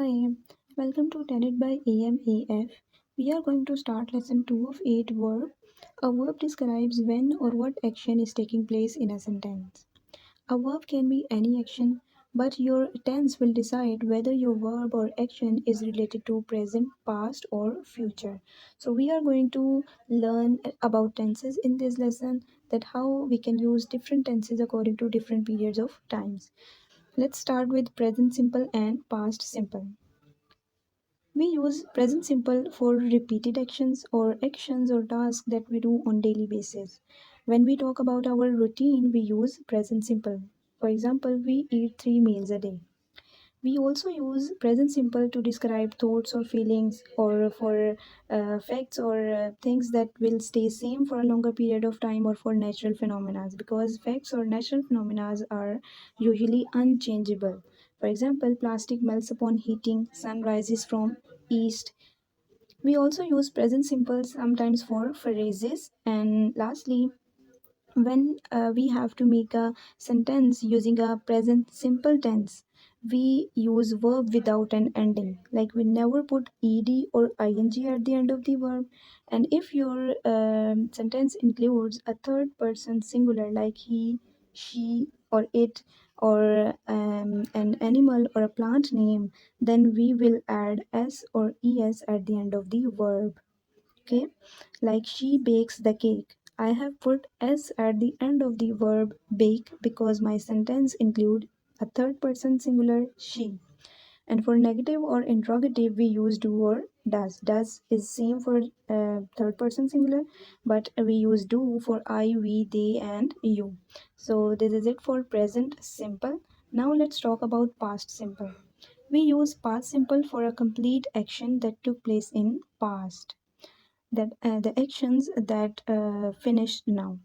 Hi, welcome to Tenet by AMAF. We are going to start lesson 2 of 8 verb. A verb describes when or what action is taking place in a sentence. A verb can be any action, but your tense will decide whether your verb or action is related to present, past, or future. So, we are going to learn about tenses in this lesson, that how we can use different tenses according to different periods of times. Let's start with present simple and past simple. We use present simple for repeated actions or tasks that we do on daily basis. When we talk about our routine, we use present simple. For example, we eat 3 meals a day. We also use present simple to describe thoughts or feelings or for facts or things that will stay same for a longer period of time or for natural phenomena, because facts or natural phenomena are usually unchangeable. For example, plastic melts upon heating, sun rises from east. We also use present simple sometimes for phrases. And lastly, when we have to make a sentence using a present simple tense, we use verb without an ending, like we never put ed or ing at the end of the verb. And if your sentence includes a third person singular like he, she, or it, or an animal or a plant name, then we will add s or es at the end of the verb. Okay, like she bakes the cake. I have put s at the end of the verb bake because my sentence include a third person singular she. And for negative or interrogative, we use do or does. Does is same for third person singular, but we use do for I, we, they, and you. So this is it for present simple. Now let's talk about past simple. We use past simple for a complete action that took place in past, that the actions that finished now,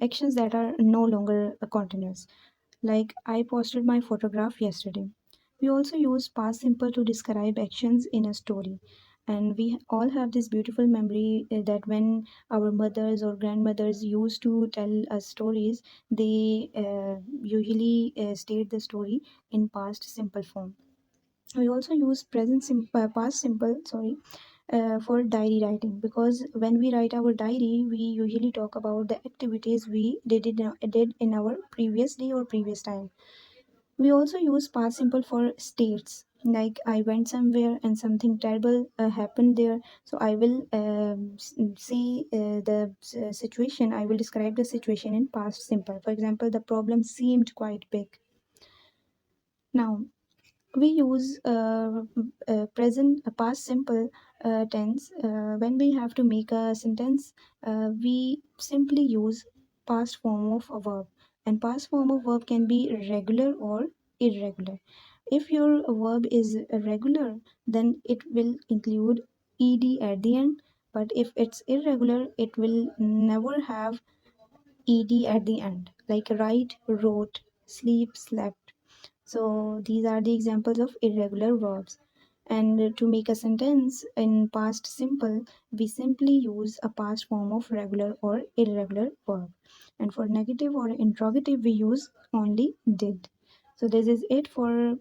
actions that are no longer continuous, like I posted my photograph yesterday. We also use past simple to describe actions in a story. And we all have this beautiful memory that when our mothers or grandmothers used to tell us stories, they usually state the story in past simple form. We also use past simple, for diary writing, because when we write our diary, we usually talk about the activities we did in our previous day or previous time. We also use past simple for states, like I went somewhere and something terrible happened there. So I will say the situation, I will describe the situation in past simple. For example, the problem seemed quite big. Now, we use present past simple tense when we have to make a sentence. We simply use past form of a verb, and past form of verb can be regular or irregular. If your verb is regular, then it will include ed at the end, but if it's irregular, it will never have ed at the end, like write, wrote, sleep, slept. So these are the examples of irregular verbs. And to make a sentence in past simple, we simply use a past form of regular or irregular verb. And for negative or interrogative, we use only did. So this is it for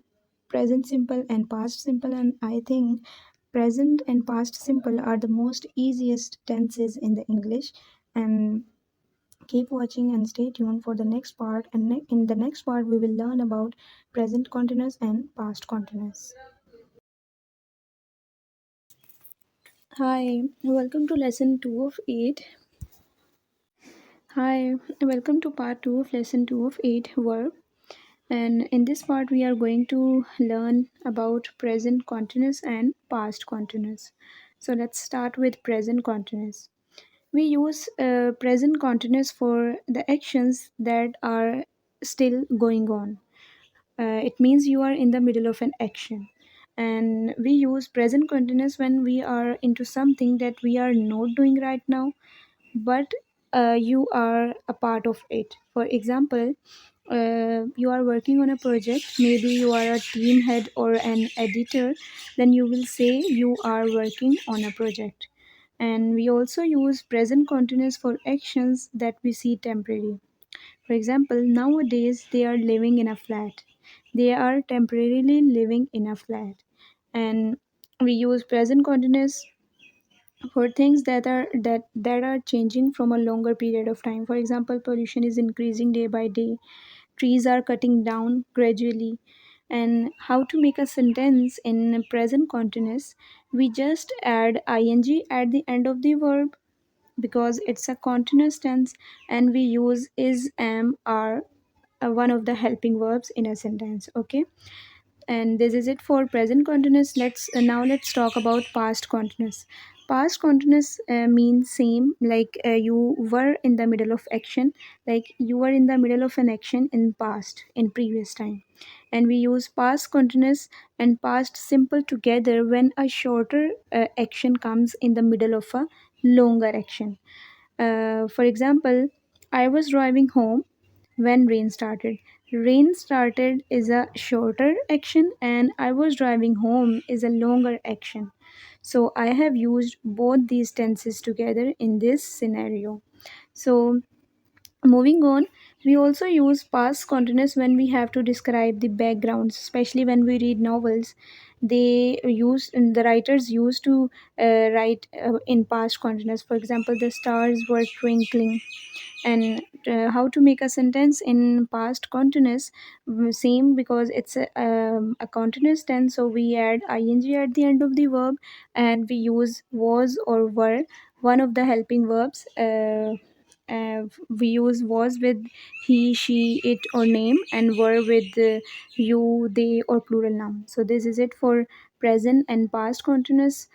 present simple and past simple. And I think present and past simple are the most easiest tenses in the English. And keep watching and stay tuned for the next part. And in the next part, we will learn about present continuous and past continuous. Hi, welcome to lesson 2 of 8. Hi, welcome to part 2 of lesson 2 of 8 verb. And in this part, we are going to learn about present continuous and past continuous. So let's start with present continuous. We use present continuous for the actions that are still going on. It means you are in the middle of an action. And we use present continuous when we are into something that we are not doing right now, but you are a part of it. For example, you are working on a project, maybe you are a team head or an editor, then you will say you are working on a project. And we also use present continuous for actions that we see temporary. For example, nowadays they are living in a flat. They are temporarily living in a flat. And we use present continuous for things that are changing from a longer period of time. For example, pollution is increasing day by day, trees are cutting down gradually. And how to make a sentence in present continuous? We just add ing at the end of the verb because it's a continuous tense, and we use is, am, are, one of the helping verbs in a sentence. Okay, and this is it for present continuous. Let's talk about past continuous. Past continuous means same, like you were in the middle of action, like you were in the middle of an action in past, in previous time. And we use past continuous and past simple together when a shorter action comes in the middle of a longer action. For example, I was driving home when rain started. Rain started is a shorter action, and I was driving home is a longer action. So I have used both these tenses together in this scenario. So moving on, we also use past continuous when we have to describe the backgrounds, especially when we read novels. The writers used to write in past continuous. For example, the stars were twinkling. And how to make a sentence in past continuous? Same, because it's a continuous tense, so we add ing at the end of the verb, and we use was or were, one of the helping verbs. We use was with he, she, it, or name, and were with you, they, or plural noun. So this is it for present and past continuous.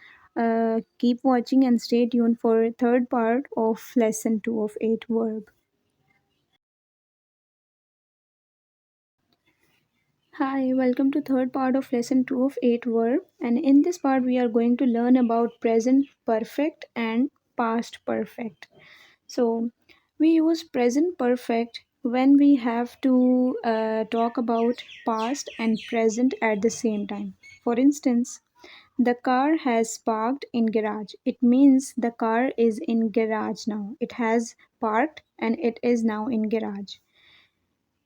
Keep watching and stay tuned for third part of lesson 2 of 8 verb. Hi, welcome to third part of lesson 2 of 8 verb, and in this part we are going to learn about present perfect and past perfect. So we use present perfect when we have to talk about past and present at the same time. For instance, the car has parked in garage. It means the car is in garage now. It has parked and it is now in garage.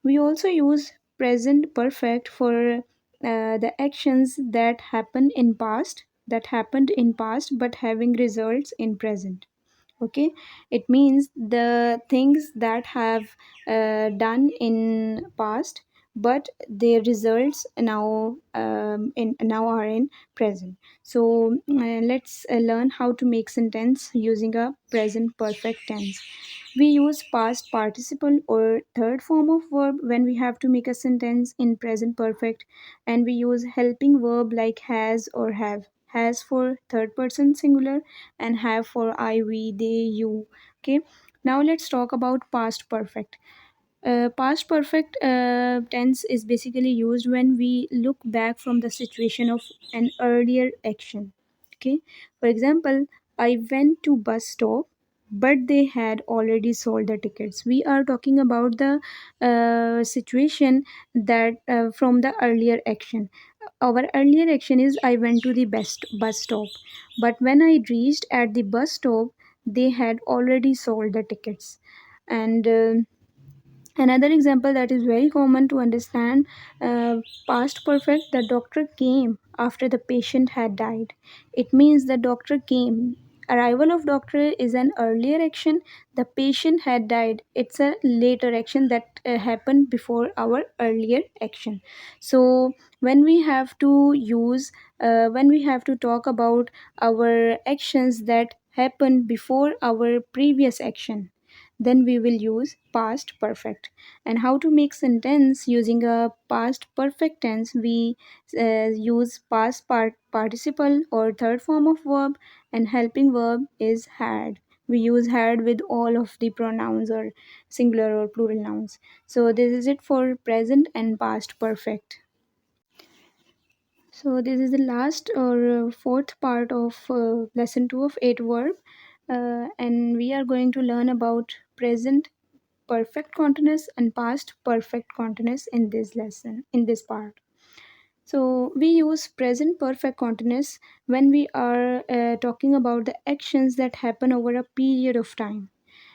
We also use present perfect for the actions that happened in past but having results in present. Okay, it means the things that have done in past, but their results now are in present. So let's learn how to make sentence using a present perfect tense. We use past participle or third form of verb when we have to make a sentence in present perfect, and we use helping verb like has or have. Has for third person singular, and have for I, we, they, you. Okay, now let's talk about past perfect. Past perfect tense is basically used when we look back from the situation of an earlier action. Okay, for example, I went to bus stop, but they had already sold the tickets. We are talking about the situation that from the earlier action. Our earlier action is I went to the best bus stop, but when I reached at the bus stop, they had already sold the tickets. And another example that is very common to understand, past perfect, the doctor came after the patient had died. It means the doctor came. Arrival of doctor is an earlier action. The patient had died. It's a later action that happened before our earlier action. So when we have to talk about our actions that happened before our previous action, then we will use past perfect. And how to make sentence using a past perfect tense? We use participle or third form of verb, and helping verb is had. We use had with all of the pronouns or singular or plural nouns. So this is it for present and past perfect. So this is the last or fourth part of lesson 2 of 8 verb, and we are going to learn about present perfect continuous and past perfect continuous in this lesson, in this part. So we use present perfect continuous when we are talking about the actions that happen over a period of time,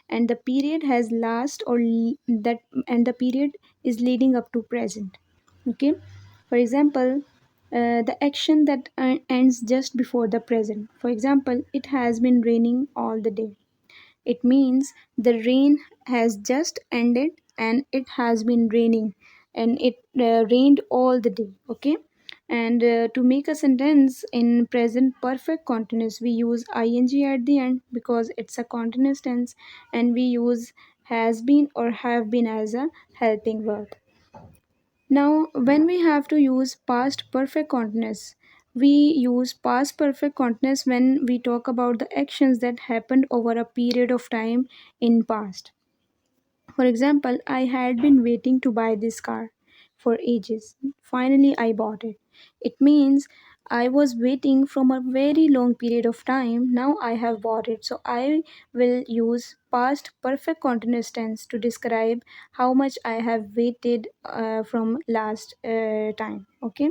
and the period has last or that and the period is leading up to present. Okay, for example, the action that ends just before the present. For example, it has been raining all the day. It means the rain has just ended and it has been raining, and it rained all the day. Okay, and to make a sentence in present perfect continuous, we use ing at the end because it's a continuous tense, and we use has been or have been as a helping verb. Now, when we have to use past perfect continuous, we use past perfect continuous when we talk about the actions that happened over a period of time in past. For example, I had been waiting to buy this car for ages. Finally, I bought it. It means I was waiting from a very long period of time. Now I have bought it. So I will use past perfect continuous tense to describe how much I have waited from last time. Okay,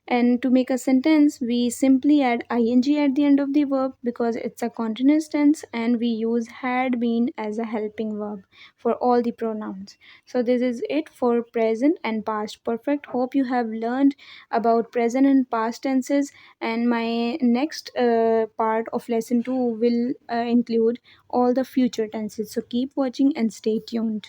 and to make a sentence, we simply add ing at the end of the verb because it's a continuous tense, and we use had been as a helping verb for all the pronouns. So, this is it for present and past perfect. Hope you have learned about present and past tenses, and my next part of lesson 2 will include all the future tenses. So, keep watching and stay tuned.